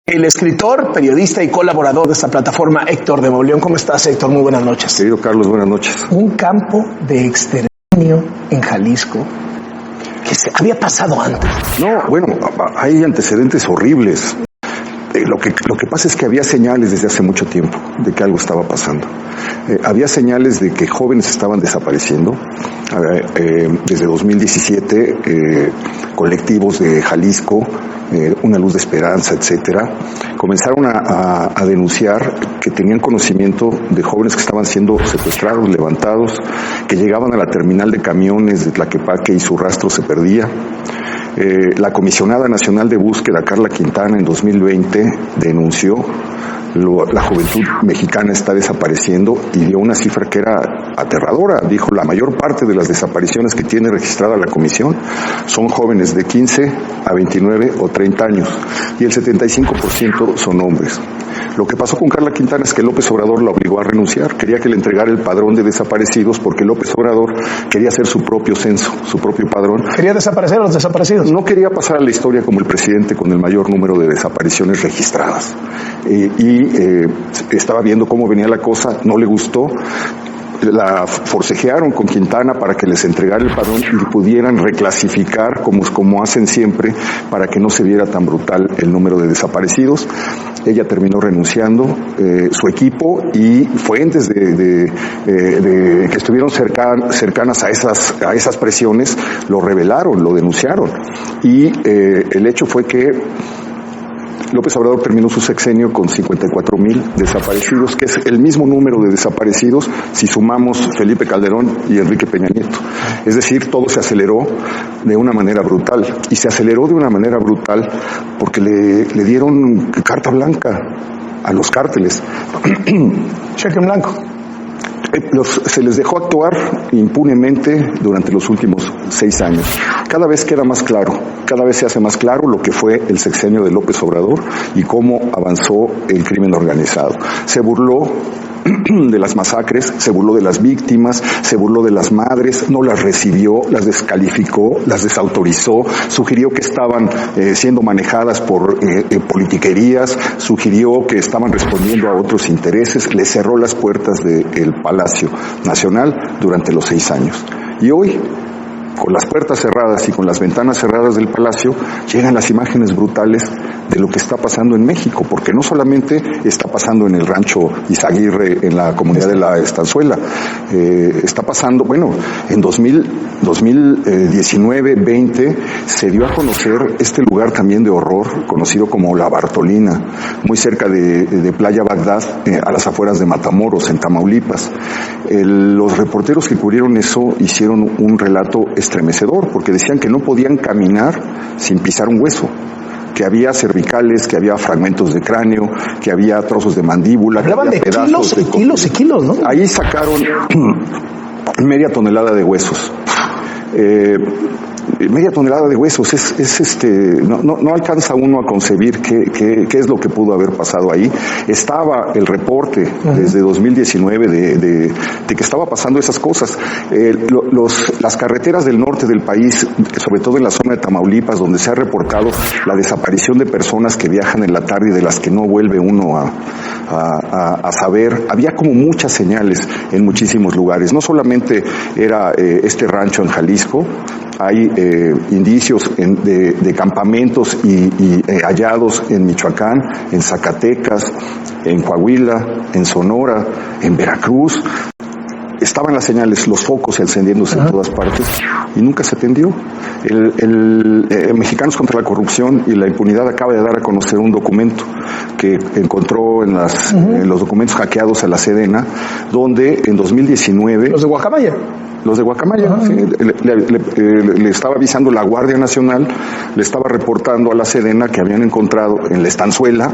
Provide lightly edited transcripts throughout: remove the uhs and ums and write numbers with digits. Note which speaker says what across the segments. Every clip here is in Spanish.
Speaker 1: El escritor, periodista y colaborador de esta plataforma, Héctor de Mauleón. ¿Cómo estás, Héctor? Muy buenas noches.
Speaker 2: Querido Carlos, buenas noches.
Speaker 1: Un campo de exterminio en Jalisco que se había pasado antes.
Speaker 2: No, bueno, hay antecedentes horribles. Lo que pasa es que había señales desde hace mucho tiempo de que algo estaba pasando. Había señales de que jóvenes estaban desapareciendo. Desde 2017, colectivos de Jalisco, Una Luz de Esperanza, etcétera, comenzaron a denunciar que tenían conocimiento de jóvenes que estaban siendo secuestrados, levantados, que llegaban a la terminal de camiones de Tlaquepaque y su rastro se perdía. La Comisionada Nacional de Búsqueda, Carla Quintana, en 2020 denunció la juventud mexicana está desapareciendo y dio una cifra que era aterradora. Dijo, la mayor parte de las desapariciones que tiene registrada la comisión son jóvenes de 15 a 29 o 30 años y el 75% son hombres. Lo que pasó con Carla Quintana es que López Obrador la obligó a renunciar. Quería que le entregara el padrón de desaparecidos porque López Obrador quería hacer su propio censo, su propio padrón.
Speaker 1: ¿Quería desaparecer a los desaparecidos?
Speaker 2: No quería pasar a la historia como el presidente con el mayor número de desapariciones registradas. Estaba viendo cómo venía la cosa, no le gustó. La forcejearon con Quintana para que les entregara el padrón y pudieran reclasificar como hacen siempre para que no se viera tan brutal el número de desaparecidos. Ella terminó renunciando, su equipo y fuentes que estuvieron cercanas a esas presiones lo revelaron, lo denunciaron. Y el hecho fue que López Obrador terminó su sexenio con 54,000 desaparecidos, que es el mismo número de desaparecidos si sumamos Felipe Calderón y Enrique Peña Nieto. Es decir, todo se aceleró de una manera brutal. Y se aceleró de una manera brutal porque le dieron carta blanca a los cárteles.
Speaker 1: Cheque en blanco.
Speaker 2: Se les dejó actuar impunemente durante los últimos 6 años. Cada vez queda más claro, cada vez se hace más claro lo que fue el sexenio de López Obrador y cómo avanzó el crimen organizado. Se burló de las masacres, se burló de las víctimas, se burló de las madres, no las recibió, las descalificó, las desautorizó, sugirió que estaban siendo manejadas por politiquerías, sugirió que estaban respondiendo a otros intereses, le cerró las puertas del Palacio Nacional durante los 6 años. Y hoy, con las puertas cerradas y con las ventanas cerradas del Palacio, llegan las imágenes brutales de lo que está pasando en México, porque no solamente está pasando en el rancho Izaguirre, en la comunidad de la Estanzuela, está pasando, bueno, en 2019-20 se dio a conocer este lugar también de horror, conocido como La Bartolina, muy cerca de Playa Bagdad, a las afueras de Matamoros, en Tamaulipas. Los reporteros que cubrieron eso hicieron un relato estremecedor, porque decían que no podían caminar sin pisar un hueso, que había cervicales, que había fragmentos de cráneo, que había trozos de mandíbula.
Speaker 1: Hablaban de kilos y kilos y kilos, ¿no?
Speaker 2: Ahí sacaron media tonelada de huesos. Media tonelada de huesos, no alcanza uno a concebir qué es lo que pudo haber pasado ahí. Estaba el reporte desde 2019 de que estaba pasando esas cosas. Las carreteras del norte del país, sobre todo en la zona de Tamaulipas, donde se ha reportado la desaparición de personas que viajan en la tarde y de las que no vuelve uno a saber, había como muchas señales en muchísimos lugares. No solamente era este rancho en Jalisco, hay indicios de campamentos y hallados en Michoacán, en Zacatecas, en Coahuila, en Sonora, en Veracruz. Estaban las señales, los focos encendiéndose en todas partes y nunca se atendió. Mexicanos contra la Corrupción y la Impunidad acaba de dar a conocer un documento que encontró en los documentos hackeados a la Sedena, donde en 2019...
Speaker 1: Los de Guacamaya.
Speaker 2: Los de Guacamaya, sí, le estaba avisando la Guardia Nacional, le estaba reportando a la Sedena que habían encontrado en la Estanzuela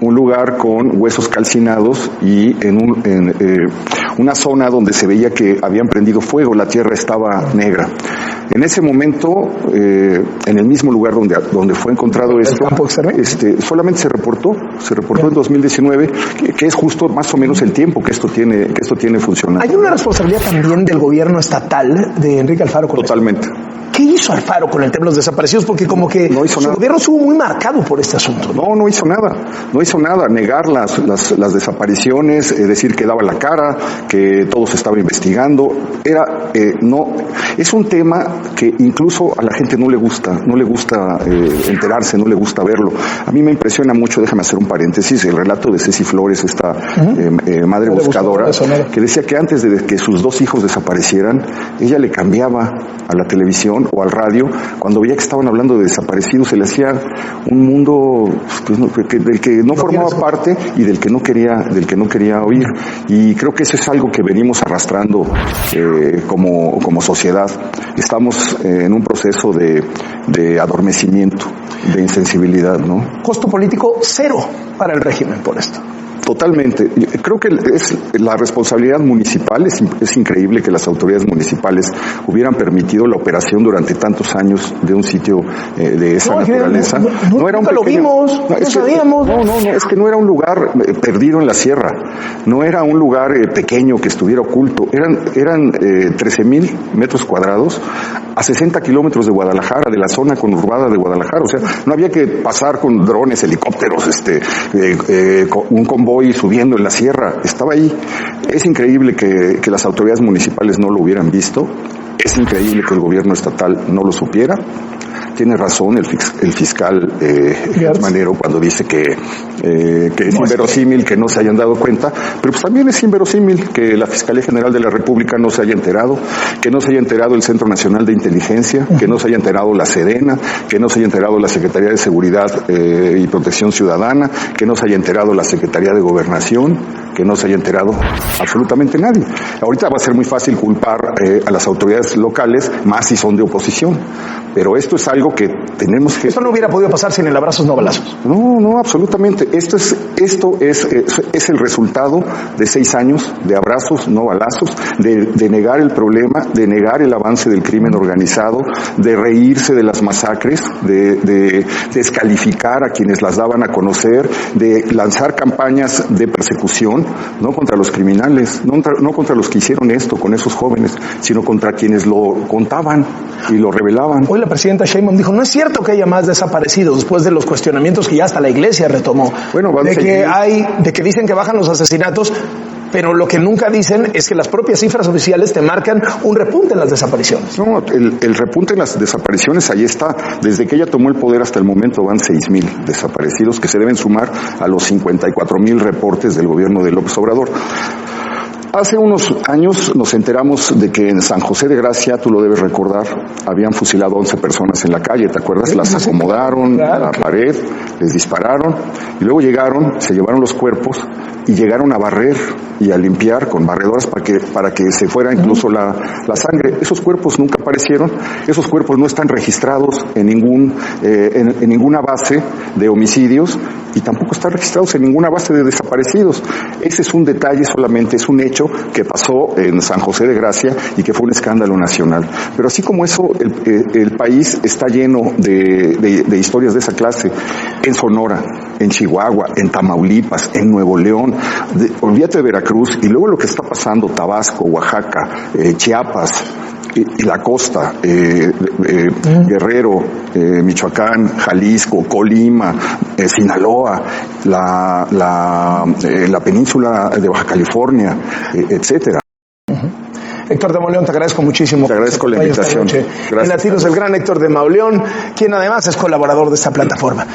Speaker 2: un lugar con huesos calcinados y en una zona donde se veía que habían prendido fuego, la tierra estaba negra. En ese momento, en el mismo lugar donde fue encontrado esto, solamente se reportó en 2019, que es justo más o menos el tiempo que esto tiene funcionando.
Speaker 1: Hay una responsabilidad también del gobierno estatal de Enrique Alfaro con
Speaker 2: Totalmente.
Speaker 1: ¿Qué hizo Alfaro con el tema de los desaparecidos? Porque como que
Speaker 2: no hizo
Speaker 1: su
Speaker 2: nada.
Speaker 1: gobierno estuvo muy marcado por este asunto.
Speaker 2: No hizo nada. Negar las desapariciones, decir que daba la cara, que todo se estaba investigando. Es un tema que incluso a la gente no le gusta enterarse, no le gusta verlo. A mí me impresiona mucho, déjame hacer un paréntesis, el relato de Ceci Flores, esta madre buscadora, que decía que antes de que sus 2 hijos desaparecieran, ella le cambiaba a la televisión o al radio, cuando veía que estaban hablando de desaparecidos, se le hacía un mundo del que no formaba parte y del que no quería oír. Y creo que eso es algo que venimos arrastrando como sociedad. Estamos en un proceso de adormecimiento, de insensibilidad, ¿no?
Speaker 1: Costo político 0 para el régimen por esto.
Speaker 2: Totalmente. Creo que es la responsabilidad municipal. Es increíble que las autoridades municipales hubieran permitido la operación durante tantos años de un sitio de esa naturaleza.
Speaker 1: No era un pequeño, lo vimos, no sabíamos.
Speaker 2: Es que no era un lugar perdido en la sierra. No era un lugar pequeño que estuviera oculto. Eran 13,000 metros cuadrados a 60 kilómetros de Guadalajara, de la zona conurbada de Guadalajara. O sea, no había que pasar con drones, helicópteros, un convoy subiendo en la sierra. Estaba ahí. Es increíble que las autoridades municipales no lo hubieran visto. Es increíble que el gobierno estatal no lo supiera. Tiene razón el fiscal Manero cuando dice que es inverosímil que no se hayan dado cuenta, pero pues también es inverosímil que la Fiscalía General de la República no se haya enterado, que no se haya enterado el Centro Nacional de Inteligencia, que no se haya enterado la Sedena, que no se haya enterado la Secretaría de Seguridad y Protección Ciudadana, que no se haya enterado la Secretaría de Gobernación, que no se haya enterado absolutamente nadie. Ahorita va a ser muy fácil culpar a las autoridades locales, más si son de oposición, pero esto es algo que tenemos que...
Speaker 1: Esto no hubiera podido pasar sin el abrazos no balazos.
Speaker 2: No, absolutamente. Esto es el resultado de 6 años de abrazos no balazos, de negar el problema, de negar el avance del crimen organizado, de reírse de las masacres, de descalificar a quienes las daban a conocer, de lanzar campañas de persecución, no contra los criminales, no contra los que hicieron esto con esos jóvenes, sino contra quienes lo contaban y lo revelaban.
Speaker 1: Hoy la presidenta Sheinbaum dijo, no es cierto que haya más desaparecidos, después de los cuestionamientos que ya hasta la iglesia retomó, de que dicen que bajan los asesinatos, pero lo que nunca dicen es que las propias cifras oficiales te marcan un repunte en las desapariciones.
Speaker 2: No, el repunte en las desapariciones ahí está. Desde que ella tomó el poder hasta el momento van 6,000 desaparecidos que se deben sumar a los 54,000 reportes del gobierno de López Obrador. Hace unos años nos enteramos de que en San José de Gracia, tú lo debes recordar, habían fusilado 11 personas en la calle, ¿te acuerdas? Las acomodaron a la pared, les dispararon y luego llegaron, se llevaron los cuerpos y llegaron a barrer y a limpiar con barredoras para que se fuera incluso la sangre. Esos cuerpos nunca aparecieron, esos cuerpos no están registrados en ninguna base de homicidios y tampoco están registrados en ninguna base de desaparecidos. Ese es un detalle solamente, es un hecho que pasó en San José de Gracia y que fue un escándalo nacional. Pero así como eso, el país está lleno de historias de esa clase. En Sonora, en Chihuahua, en Tamaulipas, en Nuevo León, olvídate de Veracruz, y luego lo que está pasando, Tabasco, Oaxaca, Chiapas, y la costa, Guerrero, Michoacán, Jalisco, Colima, Sinaloa, la península de Baja California, etcétera.
Speaker 1: Héctor de Mauleón, te agradezco muchísimo.
Speaker 2: Te agradezco la invitación.
Speaker 1: En Latidos, el gran Héctor de Mauleón, quien además es colaborador de esta plataforma.